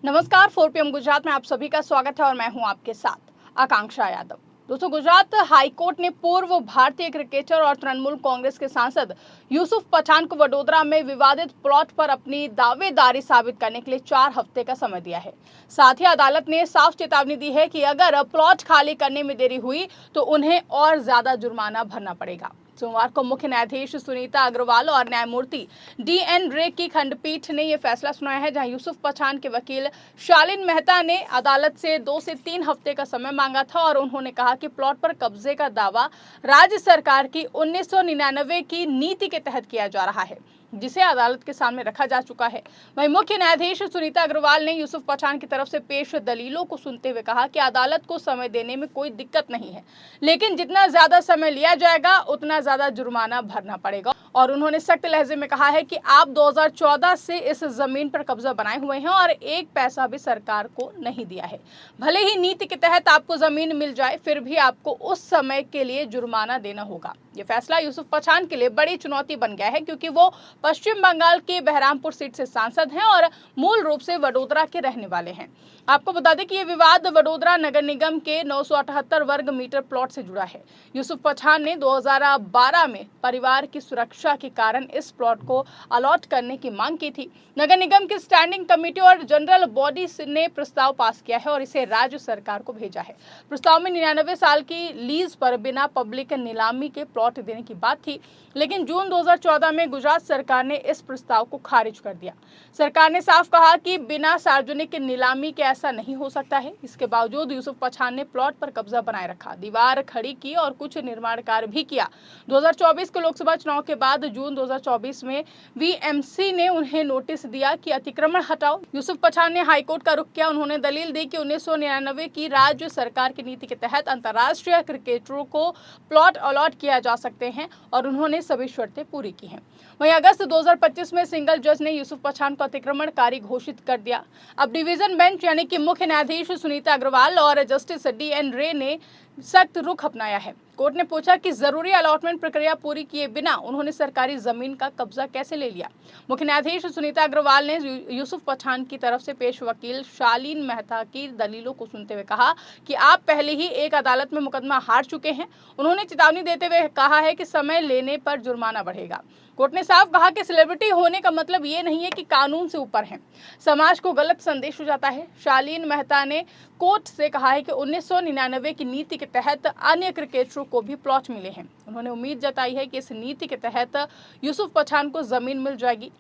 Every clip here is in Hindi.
नमस्कार, 4 PM गुजरात में आप सभी का स्वागत है और मैं हूं आपके साथ आकांक्षा यादव। दोस्तों, गुजरात हाईकोर्ट ने पूर्व भारतीय क्रिकेटर और तृणमूल कांग्रेस के सांसद यूसुफ पठान को वडोदरा में विवादित प्लॉट पर अपनी दावेदारी साबित करने के लिए 4 हफ्ते का समय दिया है। साथ ही अदालत ने साफ चेतावनी दी है कि अगर प्लॉट खाली करने में देरी हुई तो उन्हें और ज्यादा जुर्माना भरना पड़ेगा। सोमवार को मुख्य न्यायाधीश सुनीता अग्रवाल और न्यायमूर्ति DN रे की खंडपीठ ने यह फैसला सुनाया है, जहां यूसुफ पठान के वकील शालीन मेहता ने अदालत से 2 से 3 हफ्ते का समय मांगा था और उन्होंने कहा कि प्लॉट पर कब्जे का दावा राज्य सरकार की 1999 की नीति के तहत किया जा रहा है, जिसे अदालत के सामने रखा जा चुका है। वहीं मुख्य न्यायाधीश सुनीता अग्रवाल ने यूसुफ पठान की तरफ से पेश दलीलों को सुनते हुए कहा कि अदालत को समय देने में कोई दिक्कत नहीं है, लेकिन जितना ज्यादा समय लिया जाएगा उतना ज्यादा जुर्माना भरना पड़ेगा। और उन्होंने सख्त लहजे में कहा है कि आप 2014 से इस जमीन पर कब्जा बनाए हुए हैं और एक पैसा भी सरकार को नहीं दिया है। भले ही नीति के तहत आपको जमीन मिल जाए, फिर भी आपको उस समय के लिए जुर्माना देना होगा। ये फैसला यूसुफ पठान के लिए बड़ी चुनौती बन गया है, क्योंकि वो पश्चिम बंगाल के बहरामपुर सीट से सांसद हैं और मूल रूप से वडोदरा के रहने वाले हैं। आपको बता दें कि ये विवाद वडोदरा नगर निगम के 978 वर्ग मीटर प्लॉट से जुड़ा है। यूसुफ पठान ने 2012 में परिवार की सुरक्षा के कारण इस प्लॉट को अलॉट करने की मांग की थी। नगर निगम की स्टैंडिंग कमेटी और जनरल बॉडी ने प्रस्ताव पास किया है और इसे राज्य सरकार को भेजा है। प्रस्ताव में 99 साल की लीज पर बिना पब्लिक नीलामी के प्लॉट देने की बात थी, लेकिन जून 2014 में गुजरात सरकार ने इस प्रस्ताव को खारिज कर दिया। सरकार ने साफ कहा कि बिना सार्वजनिक नीलामी के ऐसा नहीं हो सकता है। इसके बावजूद यूसुफ पठान ने प्लॉट पर कब्जा बनाए रखा, दीवार खड़ी की और कुछ निर्माण कार्य भी किया। 2024 के लोकसभा चुनाव के बाद जून 2024 में VMC ने उन्हें नोटिस दिया कि अतिक्रमण हटाओ। यूसुफ पठान ने हाईकोर्ट का रुख किया। उन्होंने दलील दी कि 1999 की राज्य सरकार की नीति के तहत अंतर्राष्ट्रीय क्रिकेटरों को प्लॉट अलॉट किया जा सकते हैं और उन्होंने सभी शर्तें पूरी की हैं। वहीं अगस्त 2025 में सिंगल जज ने यूसुफ पठान को अतिक्रमणकारी घोषित कर दिया। अब डिवीजन बेंच यानी कि मुख्य न्यायाधीश सुनीता अग्रवाल और जस्टिस DN रे ने सख्त रुख अपनाया है। कोर्ट ने पूछा कि जरूरी अलॉटमेंट प्रक्रिया पूरी किए बिना उन्होंने सरकारी जमीन का कब्जा कैसे ले लिया। मुख्य न्यायाधीश सुनीता अग्रवाल ने यूसुफ पठान की तरफ से पेश वकील शालीन मेहता की दलीलों को सुनते हुए कहा कि आप पहले ही एक अदालत में मुकदमा हार चुके हैं। उन्होंने चेतावनी देते हुए कहा है कि समय लेने पर जुर्माना बढ़ेगा। कोर्ट ने साफ कहा कि सेलिब्रिटी होने का मतलब ये नहीं है कि कानून से ऊपर हैं। समाज को गलत संदेश हो जाता है। शालीन मेहता ने कोर्ट से कहा है कि 1999 की नीति के तहत अन्य क्रिकेटरों को भी प्लॉट मिले हैं। उन्होंने उम्मीद जताई है कि इस नीति के तहत यूसुफ पठान को जमीन मिल जाएगी।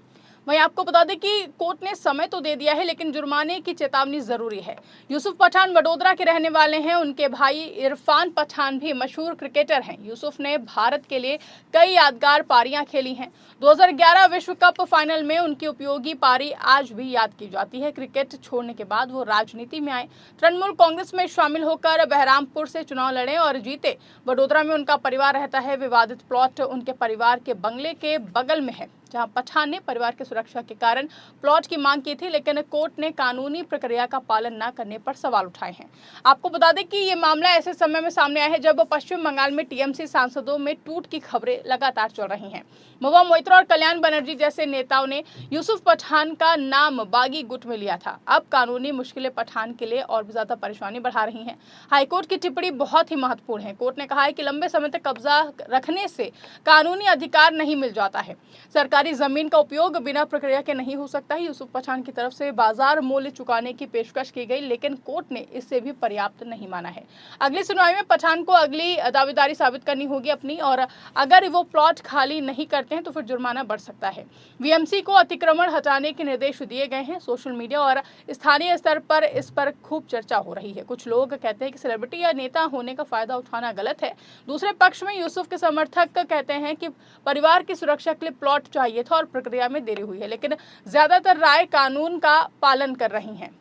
वहीं आपको बता दें कि कोर्ट ने समय तो दे दिया है, लेकिन जुर्माने की चेतावनी जरूरी है। यूसुफ पठान वडोदरा के रहने वाले हैं। उनके भाई इरफान पठान भी मशहूर क्रिकेटर हैं। यूसुफ ने भारत के लिए कई यादगार पारियां खेली हैं। 2011 विश्व कप फाइनल में उनकी उपयोगी पारी आज भी याद की जाती है। क्रिकेट छोड़ने के बाद वो राजनीति में आए, तृणमूल कांग्रेस में शामिल होकर बहरामपुर से चुनाव लड़े और जीते। वडोदरा में उनका परिवार रहता है। विवादित प्लॉट उनके परिवार के बंगले के बगल में है, जहां पठान ने परिवार की सुरक्षा के कारण प्लॉट की मांग की थी, लेकिन कोर्ट ने कानूनी प्रक्रिया का पालन न करने पर सवाल उठाए हैं। आपको बता दें कि ये मामला ऐसे समय में सामने आया है जब पश्चिम बंगाल में TMC सांसदों में टूट की खबरें लगातार चल रही हैं। महुआ मोइत्रा और कल्याण बनर्जी जैसे नेताओं ने यूसुफ पठान का नाम बागी गुट में लिया था। अब कानूनी मुश्किलें पठान के लिए और भी ज्यादा परेशानी बढ़ा रही हैं। हाईकोर्ट की टिप्पणी बहुत ही महत्वपूर्ण है। कोर्ट ने कहा है कि लंबे समय तक कब्जा रखने से कानूनी अधिकार नहीं मिल जाता है। सरकारी जमीन का उपयोग बिना प्रक्रिया के नहीं हो सकता है। यूसुफ पठान की तरफ से बाजार मूल्य चुकाने की पेशकश की गई, लेकिन कोर्ट ने इससे भी पर्याप्त नहीं माना है। अगली सुनवाई में पठान को अगली दावेदारी साबित करनी होगी अपनी, और अगर वो प्लॉट खाली नहीं करते हैं तो फिर जुर्माना बढ़ सकता है। VMC को अतिक्रमण हटाने के निर्देश दिए गए हैं। सोशल मीडिया और स्थानीय स्तर पर इस पर खूब चर्चा हो रही है। कुछ लोग कहते हैं कि सेलिब्रिटी या नेता होने का फायदा उठाना गलत है। दूसरे पक्ष में यूसुफ के समर्थक कहते हैं कि परिवार की सुरक्षा के लिए प्लॉट चाहिए था और प्रक्रिया में देरी हुई है, लेकिन ज्यादातर राय कानून का पालन कर रही हैं।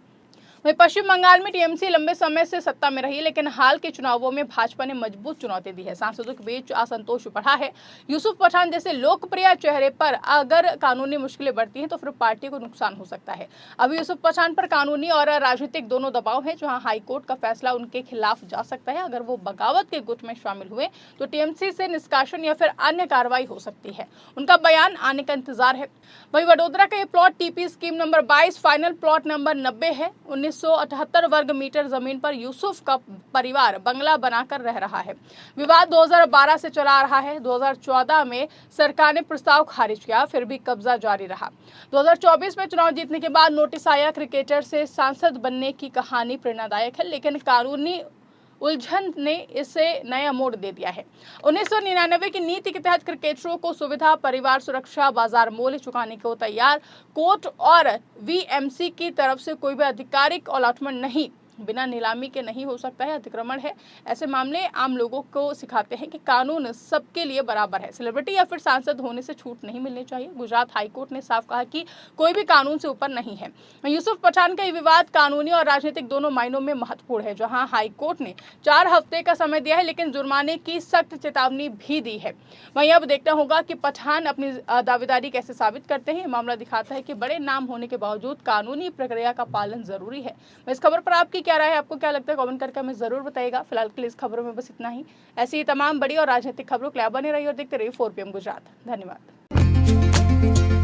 वहीं पश्चिम बंगाल में TMC लंबे समय से सत्ता में रही, लेकिन हाल के चुनावों में भाजपा ने मजबूत चुनौती दी है। सांसदों के बीच असंतोष बढ़ा है। यूसुफ पठान जैसे लोकप्रिय चेहरे पर अगर कानूनी मुश्किलें बढ़ती हैं तो फिर पार्टी को नुकसान हो सकता है। अभी यूसुफ पठान पर कानूनी और राजनीतिक दोनों दबाव है, जहां हाईकोर्ट का फैसला उनके खिलाफ जा सकता है। अगर वो बगावत के गुट में शामिल हुए तो TMC से निष्कासन या फिर अन्य कार्रवाई हो सकती है। उनका बयान आने का इंतजार है। वही वडोदरा का ये plot TP scheme number 22 final plot number 90 है। 1978 वर्ग मीटर जमीन पर यूसुफ का परिवार बंगला बनाकर रह रहा है। विवाद 2012 से चला आ रहा है। 2014 में सरकार ने प्रस्ताव खारिज किया, फिर भी कब्जा जारी रहा। 2024 में चुनाव जीतने के बाद नोटिस आया। क्रिकेटर से सांसद बनने की कहानी प्रेरणादायक है, लेकिन कानूनी उलझन ने इसे नया मोड़ दे दिया है। 1999 की नीति के तहत क्रिकेटरों को सुविधा, परिवार सुरक्षा, बाजार मूल्य चुकाने को तैयार। कोर्ट और वीएमसी की तरफ से कोई भी आधिकारिक अलॉटमेंट नहीं, बिना नीलामी के नहीं हो सकता है, अतिक्रमण है। ऐसे मामले आम लोगों को सिखाते हैं कि कानून सबके लिए बराबर है। सेलिब्रिटी या फिर सांसद होने से छूट नहीं मिलनी चाहिए। गुजरात हाईकोर्ट ने साफ कहा कि कोई भी कानून से ऊपर नहीं है। यूसुफ पठान का ये विवाद कानूनी और राजनीतिक दोनों मायनों में महत्वपूर्ण है। जहां हाईकोर्ट ने 4 हफ्ते का समय दिया है, लेकिन जुर्माने की सख्त चेतावनी भी दी है। वहीं अब देखना होगा कि पठान अपनी दावेदारी कैसे साबित करते हैं। मामला दिखाता है कि बड़े नाम होने के बावजूद कानूनी प्रक्रिया का पालन जरूरी है। इस खबर पर आपकी क्या राय है, आपको क्या लगता है, कमेंट करके हमें जरूर बताइएगा। फिलहाल के लिए इस खबरों में बस इतना ही। ऐसी ही तमाम बड़ी और राजनीतिक खबरों के लिए बने रहिए और देखते रहिए 4 PM गुजरात। धन्यवाद।